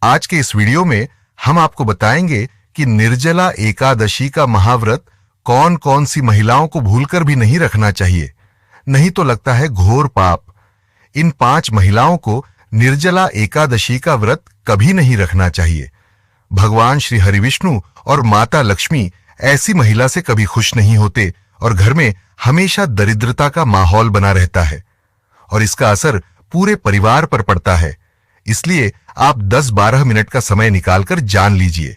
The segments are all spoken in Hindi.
आज के इस वीडियो में हम आपको बताएंगे कि निर्जला एकादशी का महाव्रत कौन कौन सी महिलाओं को भूलकर भी नहीं रखना चाहिए, नहीं तो लगता है घोर पाप। इन 5 महिलाओं को निर्जला एकादशी का व्रत कभी नहीं रखना चाहिए। भगवान श्री हरिविष्णु और माता लक्ष्मी ऐसी महिला से कभी खुश नहीं होते और घर में हमेशा दरिद्रता का माहौल बना रहता है और इसका असर पूरे परिवार पर पड़ता है। इसलिए आप 10-12 मिनट का समय निकालकर जान लीजिए।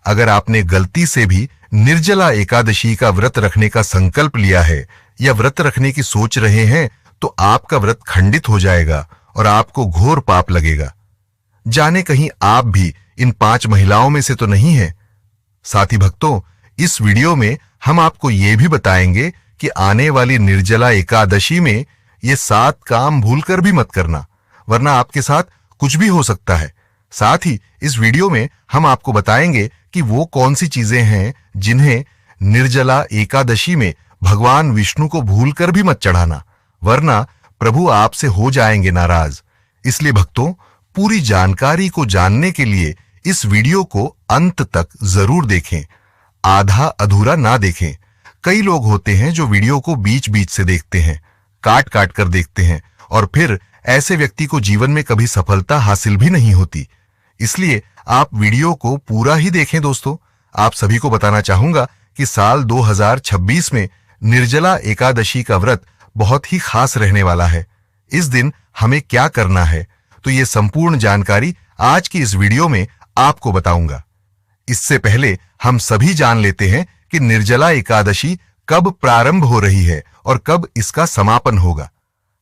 अगर आपने गलती से भी निर्जला एकादशी का व्रत रखने का संकल्प लिया है या व्रत रखने की सोच रहे हैं तो आपका व्रत खंडित हो जाएगा और आपको घोर पाप लगेगा। जाने कहीं आप भी इन 5 महिलाओं में से तो नहीं है। साथी भक्तों, इस वीडियो में हम आपको यह भी बताएंगे कि आने वाली निर्जला एकादशी में ये 7 काम भूलकर भी मत करना, वरना आपके साथ कुछ भी हो सकता है। साथ ही इस वीडियो में हम आपको बताएंगे कि वो कौन सी चीजें हैं जिन्हें निर्जला एकादशी में भगवान विष्णु को भूलकर भी मत चढ़ाना, वरना प्रभु आपसे हो जाएंगे नाराज। इसलिए भक्तों, पूरी जानकारी को जानने के लिए इस वीडियो को अंत तक जरूर देखें, आधा अधूरा ना देखें। कई लोग होते हैं जो वीडियो को बीच बीच से देखते हैं, काट काट कर देखते हैं और फिर ऐसे व्यक्ति को जीवन में कभी सफलता हासिल भी नहीं होती। इसलिए आप वीडियो को पूरा ही देखें। दोस्तों, आप सभी को बताना चाहूंगा कि साल 2026 में निर्जला एकादशी का व्रत बहुत ही खास रहने वाला है। इस दिन हमें क्या करना है, तो ये संपूर्ण जानकारी आज की इस वीडियो में आपको बताऊंगा। इससे पहले हम सभी जान लेते हैं कि निर्जला एकादशी कब प्रारंभ हो रही है और कब इसका समापन होगा,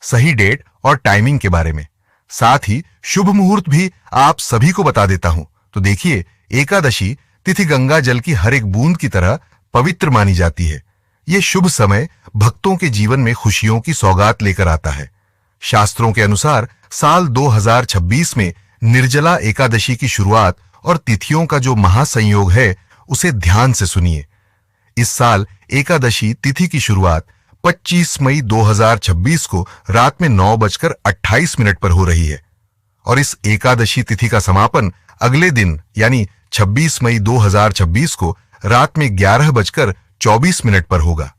सही डेट और टाइमिंग के बारे में। साथ ही शुभ मुहूर्त भी आप सभी को बता देता हूं। तो देखिए, एकादशी तिथि गंगा जल की हर एक बूंद की तरह पवित्र मानी जाती है। यह शुभ समय भक्तों के जीवन में खुशियों की सौगात लेकर आता है। शास्त्रों के अनुसार साल 2026 में निर्जला एकादशी की शुरुआत और तिथियों का जो महासंयोग है उसे ध्यान से सुनिए। इस साल एकादशी तिथि की शुरुआत 25 मई 2026 को रात में 9:28 पर हो रही है और इस एकादशी तिथि का समापन अगले दिन यानी 26 मई 2026 को रात में 11:24 पर होगा।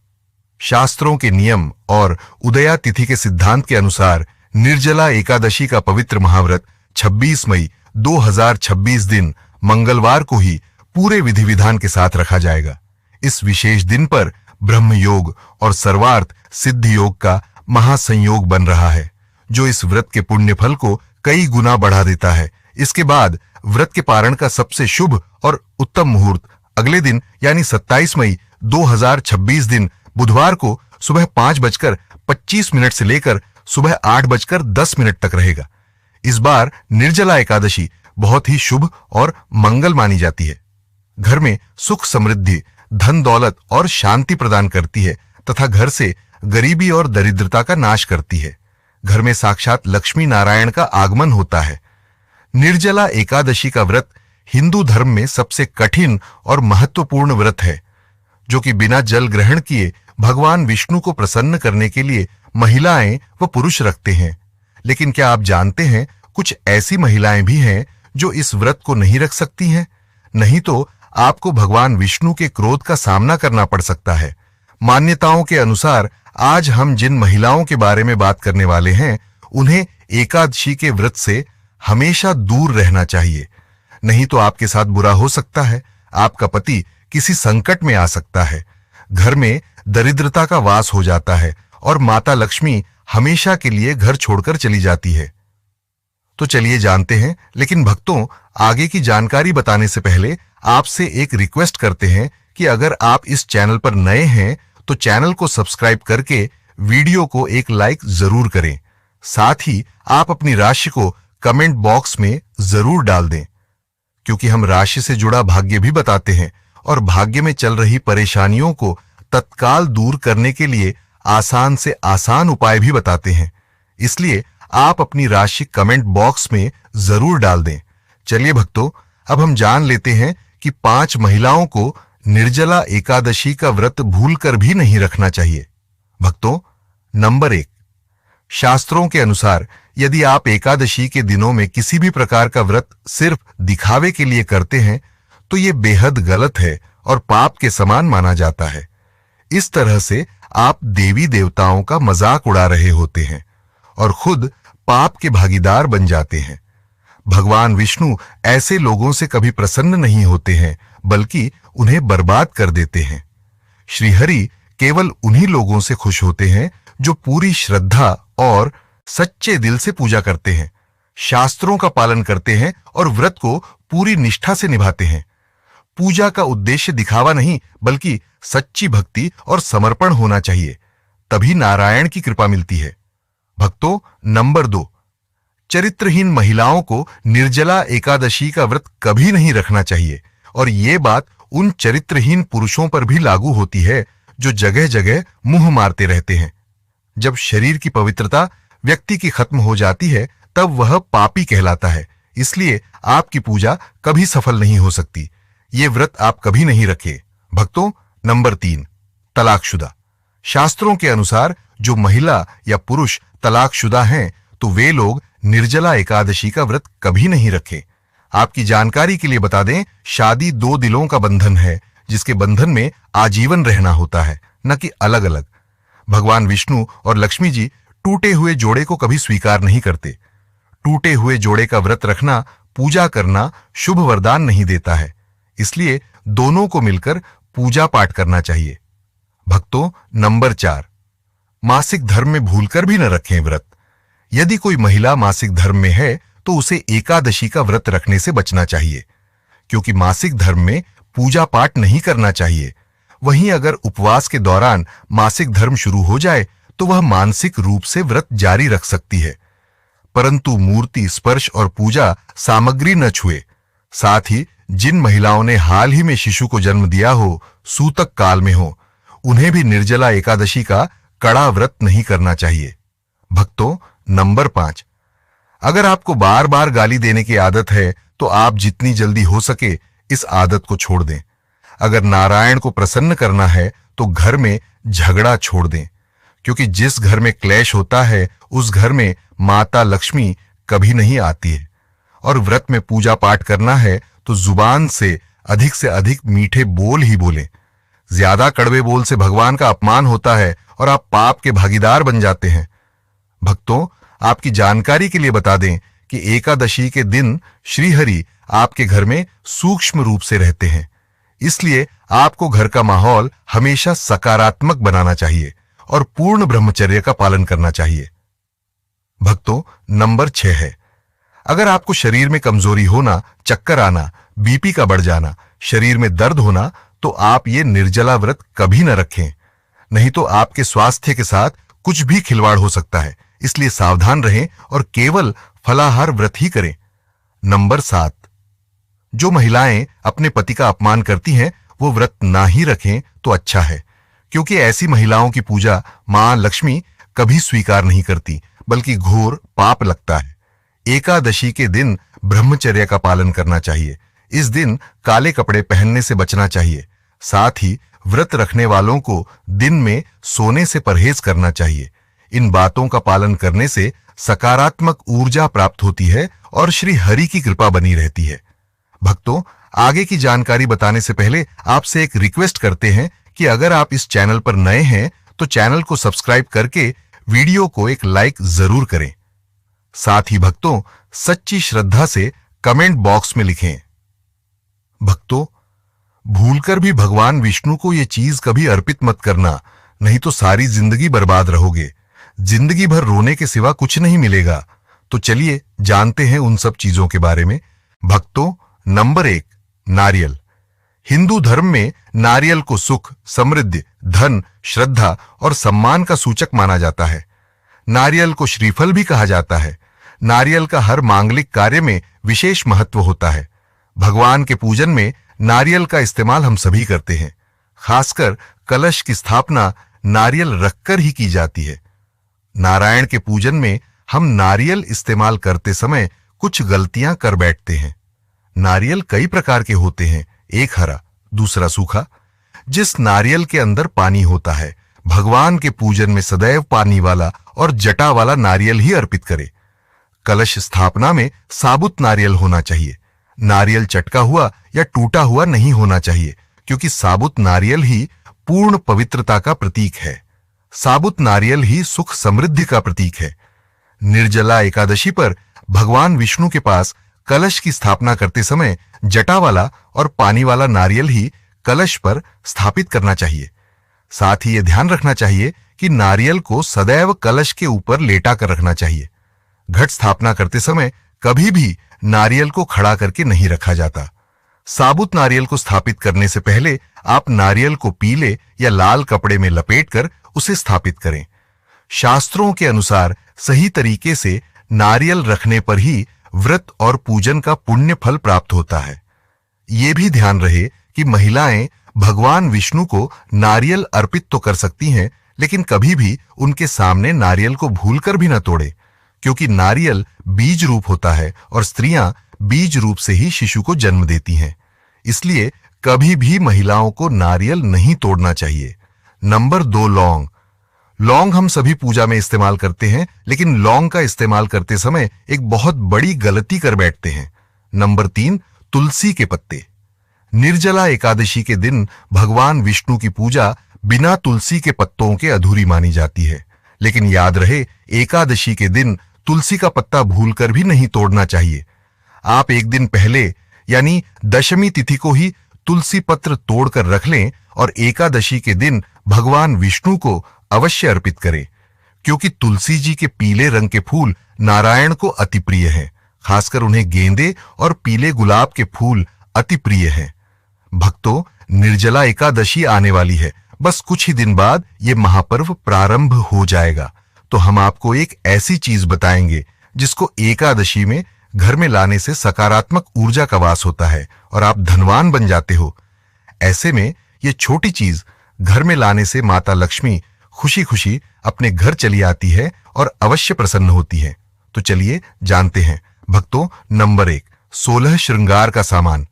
शास्त्रों के नियम और उदया तिथि के सिद्धांत के अनुसार निर्जला एकादशी का पवित्र महाव्रत 26 मई 2026 दिन मंगलवार को ही पूरे विधि विधान के साथ रखा जाएगा। इस विशेष दिन पर ब्रह्म योग और सर्वार्थ सिद्ध योग का महासंयोग बन रहा है, जो इस व्रत के पुण्य फल को कई गुना बढ़ा देता है। इसके बाद व्रत के पारण का सबसे शुभ और उत्तम मुहूर्त अगले दिन यानी 27 मई 2026 दिन बुधवार को सुबह 5:25 से लेकर सुबह 8:10 तक रहेगा। इस बार निर्जला एकादशी बहुत ही शुभ और मंगल मानी जाती है। घर में सुख समृद्धि, धन दौलत और शांति प्रदान करती है तथा घर से गरीबी और दरिद्रता का नाश करती है। घर में साक्षात लक्ष्मी नारायण का आगमन होता है। निर्जला एकादशी का व्रत हिंदू धर्म में सबसे कठिन और महत्वपूर्ण व्रत है, जो कि बिना जल ग्रहण किए भगवान विष्णु को प्रसन्न करने के लिए महिलाएं व पुरुष रखते हैं। लेकिन क्या आप जानते हैं, कुछ ऐसी महिलाएं भी हैं जो इस व्रत को नहीं रख सकती हैं? नहीं तो आपको भगवान विष्णु के क्रोध का सामना करना पड़ सकता है। मान्यताओं के अनुसार आज हम जिन महिलाओं के बारे में बात करने वाले हैं, उन्हें एकादशी के व्रत से हमेशा दूर रहना चाहिए, नहीं तो आपके साथ बुरा हो सकता है। आपका पति किसी संकट में आ सकता है, घर में दरिद्रता का वास हो जाता है और माता लक्ष्मी हमेशा के लिए घर छोड़कर चली जाती है। तो चलिए जानते हैं। लेकिन भक्तों, आगे की जानकारी बताने से पहले आपसे एक रिक्वेस्ट करते हैं कि अगर आप इस चैनल पर नए हैं तो चैनल को सब्सक्राइब करके वीडियो को एक लाइक जरूर करें। साथ ही आप अपनी राशि को कमेंट बॉक्स में जरूर डाल दें, क्योंकि हम राशि से जुड़ा भाग्य भी बताते हैं और भाग्य में चल रही परेशानियों को तत्काल दूर करने के लिए आसान से आसान उपाय भी बताते हैं। इसलिए आप अपनी राशि कमेंट बॉक्स में जरूर डाल दें। चलिए भक्तों, अब हम जान लेते हैं कि 5 महिलाओं को निर्जला एकादशी का व्रत भूलकर भी नहीं रखना चाहिए। भक्तों, नंबर 1, शास्त्रों के अनुसार यदि आप एकादशी के दिनों में किसी भी प्रकार का व्रत सिर्फ दिखावे के लिए करते हैं तो ये बेहद गलत है और पाप के समान माना जाता है। इस तरह से आप देवी देवताओं का मजाक उड़ा रहे होते हैं और खुद पाप के भागीदार बन जाते हैं। भगवान विष्णु ऐसे लोगों से कभी प्रसन्न नहीं होते हैं, बल्कि उन्हें बर्बाद कर देते हैं। श्रीहरि केवल उन्हीं लोगों से खुश होते हैं जो पूरी श्रद्धा और सच्चे दिल से पूजा करते हैं, शास्त्रों का पालन करते हैं और व्रत को पूरी निष्ठा से निभाते हैं। पूजा का उद्देश्य दिखावा नहीं, बल्कि सच्ची भक्ति और समर्पण होना चाहिए, तभी नारायण की कृपा मिलती है। भक्तों, नंबर 2, चरित्रहीन महिलाओं को निर्जला एकादशी का व्रत कभी नहीं रखना चाहिए। और ये बात उन चरित्रहीन पुरुषों पर भी लागू होती है जो जगह जगह मुंह मारते रहते हैं। जब शरीर की पवित्रता व्यक्ति की खत्म हो जाती है तब वह पापी कहलाता है। इसलिए आपकी पूजा कभी सफल नहीं हो सकती। ये व्रत आप कभी नहीं रखें। भक्तों, नंबर 3, तलाकशुदा। शास्त्रों के अनुसार जो महिला या पुरुष तलाकशुदा हैं तो वे लोग निर्जला एकादशी का व्रत कभी नहीं रखें। आपकी जानकारी के लिए बता दें, शादी 2 दिलों का बंधन है जिसके बंधन में आजीवन रहना होता है, न कि अलग अलग। भगवान विष्णु और लक्ष्मी जी टूटे हुए जोड़े को कभी स्वीकार नहीं करते। टूटे हुए जोड़े का व्रत रखना, पूजा करना शुभ वरदान नहीं देता है। इसलिए दोनों को मिलकर पूजा पाठ करना चाहिए। भक्तों, नंबर 4, मासिक धर्म में भूलकर भी न रखें व्रत। यदि कोई महिला मासिक धर्म में है तो उसे एकादशी का व्रत रखने से बचना चाहिए, क्योंकि मासिक धर्म में पूजा पाठ नहीं करना चाहिए। वहीं अगर उपवास के दौरान मासिक धर्म शुरू हो जाए तो वह मानसिक रूप से व्रत जारी रख सकती है, परंतु मूर्ति स्पर्श और पूजा सामग्री न छुए। साथ ही जिन महिलाओं ने हाल ही में शिशु को जन्म दिया हो, सूतक काल में हो, उन्हें भी निर्जला एकादशी का कड़ा व्रत नहीं करना चाहिए। भक्तों, नंबर 5, अगर आपको बार बार गाली देने की आदत है तो आप जितनी जल्दी हो सके इस आदत को छोड़ दें। अगर नारायण को प्रसन्न करना है तो घर में झगड़ा छोड़ दें, क्योंकि जिस घर में क्लेश होता है उस घर में माता लक्ष्मी कभी नहीं आती है। और व्रत में पूजा पाठ करना है तो जुबान से अधिक मीठे बोल ही बोलें। ज्यादा कड़वे बोल से भगवान का अपमान होता है और आप पाप के भागीदार बन जाते हैं। भक्तों, आपकी जानकारी के लिए बता दें कि एकादशी के दिन श्रीहरि आपके घर में सूक्ष्म रूप से रहते हैं। इसलिए आपको घर का माहौल हमेशा सकारात्मक बनाना चाहिए और पूर्ण ब्रह्मचर्य का पालन करना चाहिए। भक्तों, नंबर 6 है, अगर आपको शरीर में कमजोरी होना, चक्कर आना, बीपी का बढ़ जाना, शरीर में दर्द होना, तो आप ये निर्जला व्रत कभी न रखें, नहीं तो आपके स्वास्थ्य के साथ कुछ भी खिलवाड़ हो सकता है। इसलिए सावधान रहें और केवल फलाहार व्रत ही करें। नंबर 7, जो महिलाएं अपने पति का अपमान करती हैं वो व्रत ना ही रखें तो अच्छा है, क्योंकि ऐसी महिलाओं की पूजा मां लक्ष्मी कभी स्वीकार नहीं करती, बल्कि घोर पाप लगता है। एकादशी के दिन ब्रह्मचर्य का पालन करना चाहिए। इस दिन काले कपड़े पहनने से बचना चाहिए। साथ ही व्रत रखने वालों को दिन में सोने से परहेज करना चाहिए। इन बातों का पालन करने से सकारात्मक ऊर्जा प्राप्त होती है और श्री हरि की कृपा बनी रहती है। भक्तों, आगे की जानकारी बताने से पहले आपसे एक रिक्वेस्ट करते हैं कि अगर आप इस चैनल पर नए हैं तो चैनल को सब्सक्राइब करके वीडियो को एक लाइक जरूर करें। साथ ही भक्तों, सच्ची श्रद्धा से कमेंट बॉक्स में लिखें, भक्तों, भूलकर भी भगवान विष्णु को यह चीज कभी अर्पित मत करना, नहीं तो सारी जिंदगी बर्बाद रहोगे। जिंदगी भर रोने के सिवा कुछ नहीं मिलेगा। तो चलिए जानते हैं उन सब चीजों के बारे में। भक्तों, नंबर 1, नारियल। हिंदू धर्म में नारियल को सुख, समृद्धि, धन, श्रद्धा और सम्मान का सूचक माना जाता है। नारियल को श्रीफल भी कहा जाता है। नारियल का हर मांगलिक कार्य में विशेष महत्व होता है। भगवान के पूजन में नारियल का इस्तेमाल हम सभी करते हैं। खासकर कलश की स्थापना नारियल रखकर ही की जाती है। नारायण के पूजन में हम नारियल इस्तेमाल करते समय कुछ गलतियां कर बैठते हैं। नारियल कई प्रकार के होते हैं, एक हरा, दूसरा सूखा। जिस नारियल के अंदर पानी होता है, भगवान के पूजन में सदैव पानी वाला और जटा वाला नारियल ही अर्पित करे। कलश स्थापना में साबुत नारियल होना चाहिए। नारियल चटका हुआ या टूटा हुआ नहीं होना चाहिए, क्योंकि साबुत नारियल ही पूर्ण पवित्रता का प्रतीक है। साबुत नारियल ही सुख समृद्धि का प्रतीक है। निर्जला एकादशी पर भगवान विष्णु के पास कलश की स्थापना करते समय जटा वाला और पानी वाला नारियल ही कलश पर स्थापित करना चाहिए। साथ ही यह ध्यान रखना चाहिए कि नारियल को सदैव कलश के ऊपर लेटा कर रखना चाहिए। घट स्थापना करते समय कभी भी नारियल को खड़ा करके नहीं रखा जाता। साबुत नारियल को स्थापित करने से पहले आप नारियल को पीले या लाल कपड़े में लपेटकर उसे स्थापित करें। शास्त्रों के अनुसार सही तरीके से नारियल रखने पर ही व्रत और पूजन का पुण्य फल प्राप्त होता है। ये भी ध्यान रहे कि महिलाएं भगवान विष्णु को नारियल अर्पित तो कर सकती हैं, लेकिन कभी भी उनके सामने नारियल को भूलकर भी न तोड़े, क्योंकि नारियल बीज रूप होता है और स्त्रियां बीज रूप से ही शिशु को जन्म देती हैं। इसलिए कभी भी महिलाओं को नारियल नहीं तोड़ना चाहिए। नंबर 2, लौंग। लौंग हम सभी पूजा में इस्तेमाल करते हैं, लेकिन लौंग का इस्तेमाल करते समय एक बहुत बड़ी गलती कर बैठते हैं। नंबर 3, तुलसी के पत्ते। निर्जला एकादशी के दिन भगवान विष्णु की पूजा बिना तुलसी के पत्तों के अधूरी मानी जाती है। लेकिन याद रहे, एकादशी के दिन तुलसी का पत्ता भूलकर भी नहीं तोड़ना चाहिए। आप एक दिन पहले यानी दशमी तिथि को ही तुलसी पत्र तोड़कर रख लें और एकादशी के दिन भगवान विष्णु को अवश्य अर्पित करें, क्योंकि तुलसी जी के पीले रंग के फूल नारायण को अति प्रिय हैं। खासकर उन्हें गेंदे और पीले गुलाब के फूल अति प्रिय हैं। भक्तों, निर्जला एकादशी आने वाली है। बस कुछ ही दिन बाद ये महापर्व प्रारंभ हो जाएगा। तो हम आपको एक ऐसी चीज बताएंगे जिसको एकादशी में घर में लाने से सकारात्मक ऊर्जा का वास होता है और आप धनवान बन जाते हो। ऐसे में ये छोटी चीज घर में लाने से माता लक्ष्मी खुशी खुशी अपने घर चली आती है और अवश्य प्रसन्न होती है। तो चलिए जानते हैं। भक्तों, नंबर 1, 16 श्रृंगार का सामान।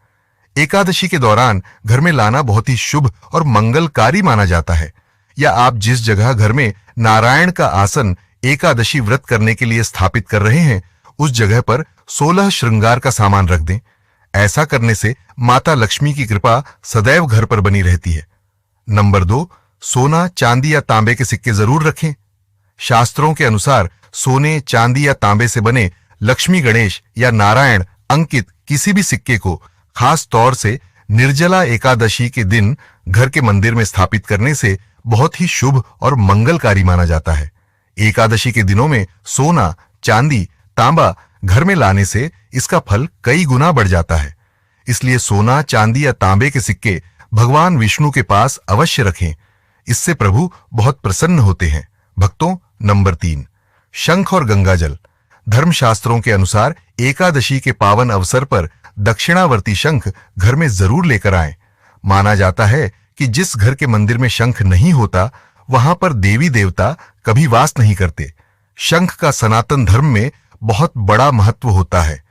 एकादशी के दौरान घर में लाना बहुत ही शुभ और मंगलकारी माना जाता है। या आप जिस जगह घर में नारायण का आसन एकादशी व्रत करने के लिए स्थापित कर रहे हैं, उस जगह पर 16 श्रृंगार का सामान रख दें। ऐसा करने से माता लक्ष्मी की कृपा सदैव घर पर बनी रहती है। नंबर 2, सोना, चांदी या तांबे के सिक्के जरूर रखें। शास्त्रों के अनुसार सोने, चांदी या तांबे से बने लक्ष्मी, गणेश या नारायण अंकित किसी भी सिक्के को खास तौर से निर्जला एकादशी के दिन घर के मंदिर में स्थापित करने से बहुत ही शुभ और मंगलकारी माना जाता है। एकादशी के दिनों में सोना, चांदी, तांबा घर में लाने से इसका फल कई गुना बढ़ जाता है। इसलिए सोना, चांदी या तांबे के सिक्के भगवान विष्णु के पास अवश्य रखें। इससे प्रभु बहुत प्रसन्न होते हैं। भक्तों, नंबर 3, शंख और गंगाजल। धर्मशास्त्रों के अनुसार एकादशी के पावन अवसर पर दक्षिणावर्ती शंख घर में जरूर लेकर आएं। माना जाता है कि जिस घर के मंदिर में शंख नहीं होता, वहां पर देवी देवता कभी वास नहीं करते। शंख का सनातन धर्म में बहुत बड़ा महत्व होता है।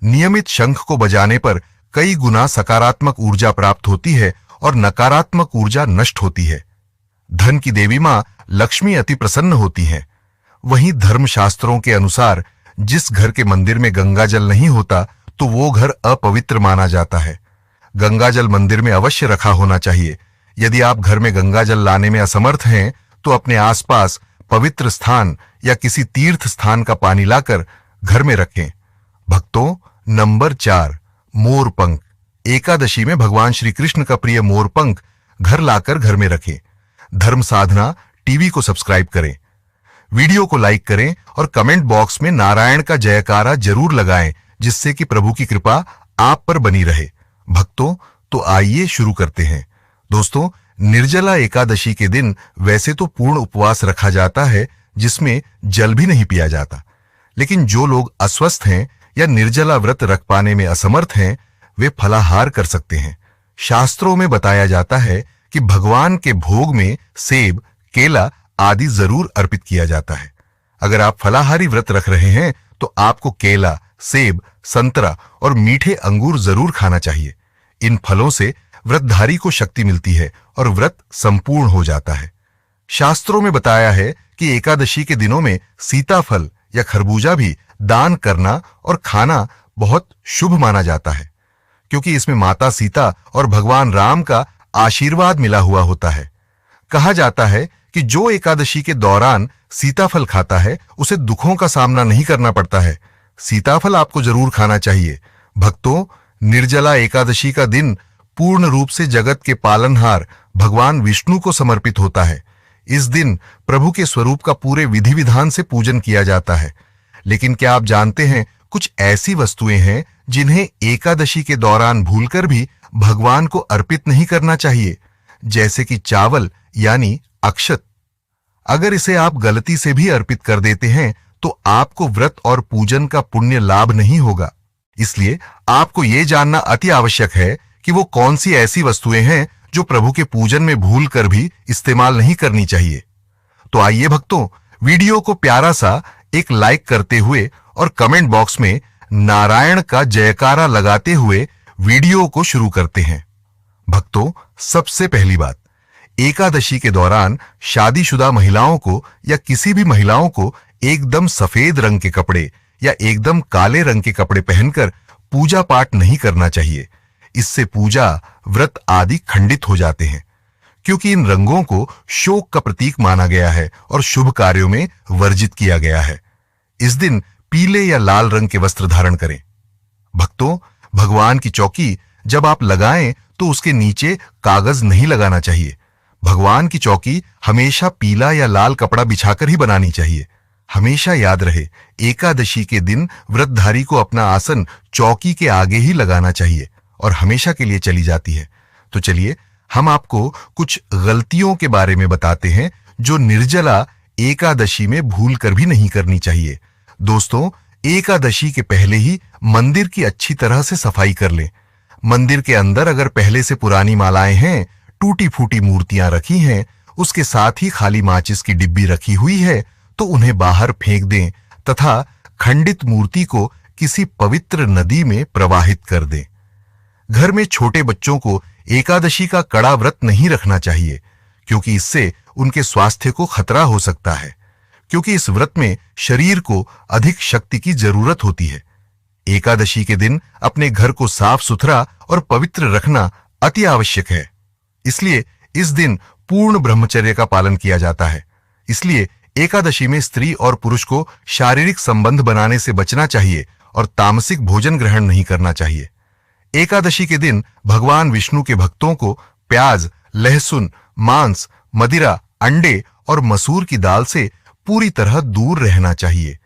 नियमित शंख को बजाने पर कई गुना सकारात्मक ऊर्जा प्राप्त होती है और नकारात्मक ऊर्जा नष्ट होती है। धन की देवी मां लक्ष्मी अति प्रसन्न होती हैं। वहीं धर्मशास्त्रों के अनुसार जिस घर के मंदिर में गंगाजल नहीं होता, तो वो घर अपवित्र माना जाता है। गंगाजल मंदिर में अवश्य रखा होना चाहिए। यदि आप घर में गंगाजल लाने में असमर्थ हैं, तो अपने आसपास पवित्र स्थान या किसी तीर्थ स्थान का पानी लाकर घर में रखें। भक्तों, नंबर 4, मोरपंख। एकादशी में भगवान श्री कृष्ण का प्रिय मोरपंख घर लाकर घर में रखें। धर्म साधना टीवी को सब्सक्राइब करें, वीडियो को लाइक करें और कमेंट बॉक्स में नारायण का जयकारा जरूर लगाएं, जिससे कि प्रभु की कृपा आप पर बनी रहे। भक्तों, तो आइए शुरू करते हैं। दोस्तों, निर्जला एकादशी के दिन वैसे तो पूर्ण उपवास रखा जाता है, जिसमें जल भी नहीं पिया जाता। लेकिन जो लोग अस्वस्थ हैं या निर्जला व्रत रख पाने में असमर्थ हैं, वे फलाहार कर सकते हैं। शास्त्रों में बताया जाता है कि भगवान के भोग में सेब, केला आदि जरूर अर्पित किया जाता है। अगर आप फलाहारी व्रत रख रहे हैं, तो आपको केला, सेब, संतरा और मीठे अंगूर जरूर खाना चाहिए। इन फलों से व्रतधारी को शक्ति मिलती है और व्रत संपूर्ण हो जाता है। शास्त्रों में बताया है कि एकादशी के दिनों में सीताफल या खरबूजा भी दान करना और खाना बहुत शुभ माना जाता है, क्योंकि इसमें माता सीता और भगवान राम का आशीर्वाद मिला हुआ होता है। कहा जाता है कि जो एकादशी के दौरान सीताफल खाता है उसे दुखों का सामना नहीं करना पड़ता है। सीताफल आपको जरूर खाना चाहिए। भक्तों, निर्जला एकादशी का दिन पूर्ण रूप से जगत के पालनहार भगवान विष्णु को समर्पित होता है। इस दिन प्रभु के स्वरूप का पूरे विधि विधान से पूजन किया जाता है। लेकिन क्या आप जानते हैं, कुछ ऐसी वस्तुएं हैं जिन्हें एकादशी के दौरान भूलकर भी भगवान को अर्पित नहीं करना चाहिए, जैसे कि चावल यानी अक्षत। अगर इसे आप गलती से भी अर्पित कर देते हैं तो आपको व्रत और पूजन का पुण्य लाभ नहीं होगा। इसलिए आपको यह जानना अति आवश्यक है कि वो कौन सी ऐसी वस्तुएं हैं जो प्रभु के पूजन में भूल कर भी इस्तेमाल नहीं करनी चाहिए। तो आइए भक्तों, वीडियो को प्यारा सा एक लाइक करते हुए और कमेंट बॉक्स में नारायण का जयकारा लगाते हुए वीडियो को शुरू करते हैं। भक्तों, सबसे पहली बात, एकादशी के दौरान शादीशुदा महिलाओं को या किसी भी महिलाओं को एकदम सफेद रंग के कपड़े या एकदम काले रंग के कपड़े पहनकर पूजा पाठ नहीं करना चाहिए। इससे पूजा, व्रत आदि खंडित हो जाते हैं, क्योंकि इन रंगों को शोक का प्रतीक माना गया है और शुभ कार्यों में वर्जित किया गया है। इस दिन पीले या लाल रंग के वस्त्र धारण करें। भक्तों, भगवान की चौकी जब आप लगाएं तो उसके नीचे कागज नहीं लगाना चाहिए। भगवान की चौकी हमेशा पीला या लाल कपड़ा बिछाकर ही बनानी चाहिए। हमेशा याद रहे, एकादशी के दिन व्रतधारी को अपना आसन चौकी के आगे ही लगाना चाहिए और हमेशा के लिए चली जाती है। तो चलिए हम आपको कुछ गलतियों के बारे में बताते हैं जो निर्जला एकादशी में भूल कर भी नहीं करनी चाहिए। दोस्तों, एकादशी के पहले ही मंदिर की अच्छी तरह से सफाई कर लें। मंदिर के अंदर अगर पहले से पुरानी मालाएं हैं, टूटी फूटी मूर्तियां रखी हैं, उसके साथ ही खाली माचिस की डिब्बी रखी हुई है, तो उन्हें बाहर फेंक दें तथा खंडित मूर्ति को किसी पवित्र नदी में प्रवाहित कर दें। घर में छोटे बच्चों को एकादशी का कड़ा व्रत नहीं रखना चाहिए, क्योंकि इससे उनके स्वास्थ्य को खतरा हो सकता है, क्योंकि इस व्रत में शरीर को अधिक शक्ति की जरूरत होती है। एकादशी के दिन अपने घर को साफ सुथरा और पवित्र रखना अति आवश्यक है। इसलिए इस दिन पूर्ण ब्रह्मचर्य का पालन किया जाता है। इसलिए एकादशी में स्त्री और पुरुष को शारीरिक संबंध बनाने से बचना चाहिए और तामसिक भोजन ग्रहण नहीं करना चाहिए। एकादशी के दिन भगवान विष्णु के भक्तों को प्याज, लहसुन, मांस, मदिरा, अंडे और मसूर की दाल से पूरी तरह दूर रहना चाहिए।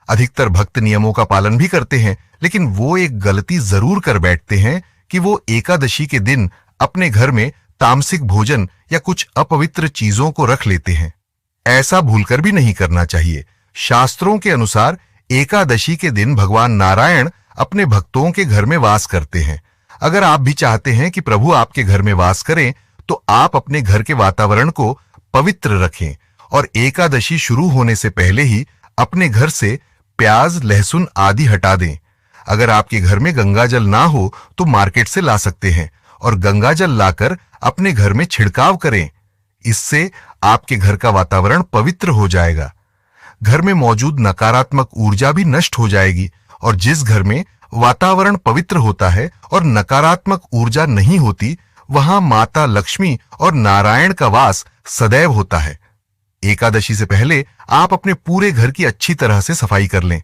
अधिकतर भक्त नियमों का पालन भी करते हैं, लेकिन वो एक गलती जरूर कर बैठते हैं कि वो एकादशी के दिन अपने घर में तामसिक भोजन या कुछ अपवित्र चीजों को रख लेते हैं। ऐसा भूलकर भी नहीं करना चाहिए। शास्त्रों के अनुसार एकादशी के दिन भगवान नारायण अपने भक्तों के घर में वास करते हैं। अगर आप भी चाहते हैं कि प्रभु आपके घर में वास करें, तो आप अपने घर के वातावरण को पवित्र रखें और एकादशी शुरू होने से पहले ही अपने घर से प्याज, लहसुन आदि हटा दें। अगर आपके घर में गंगाजल ना हो तो मार्केट से ला सकते हैं और गंगाजल लाकर अपने घर में छिड़काव करें। इससे आपके घर का वातावरण पवित्र हो जाएगा। घर में मौजूद नकारात्मक ऊर्जा भी नष्ट हो जाएगी और जिस घर में वातावरण पवित्र होता है और नकारात्मक ऊर्जा नहीं होती, वहां माता लक्ष्मी और नारायण का वास सदैव होता है। एकादशी से पहले आप अपने पूरे घर की अच्छी तरह से सफाई कर लें।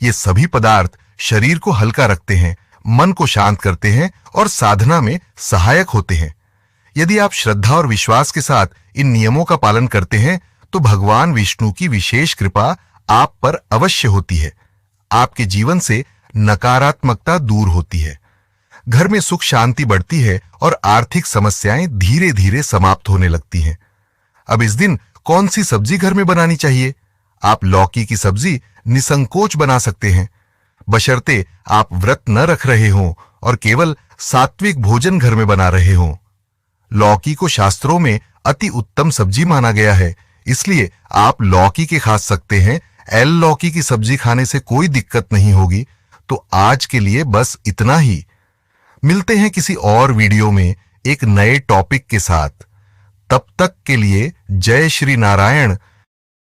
ये सभी पदार्थ शरीर को हल्का रखते हैं, मन को शांत करते हैं और साधना में सहायक होते हैं। यदि आप श्रद्धा और विश्वास के साथ इन नियमों का पालन करते हैं तो भगवान विष्णु की विशेष कृपा आप पर अवश्य होती है। आपके जीवन से नकारात्मकता दूर होती है, घर में सुख शांति बढ़ती है और आर्थिक समस्याएं धीरे धीरे समाप्त होने लगती हैं। अब इस दिन कौन सी सब्जी घर में बनानी चाहिए? आप लौकी की सब्जी निसंकोच बना सकते हैं, बशर्ते आप व्रत न रख रहे हों और केवल सात्विक भोजन घर में बना रहे हों। लौकी को शास्त्रों में अति उत्तम सब्जी माना गया है, इसलिए आप लौकी के खा सकते हैं। एल लौकी की सब्जी खाने से कोई दिक्कत नहीं होगी। तो आज के लिए बस इतना ही। मिलते हैं किसी और वीडियो में एक नए टॉपिक के साथ। तब तक के लिए जय श्री नारायण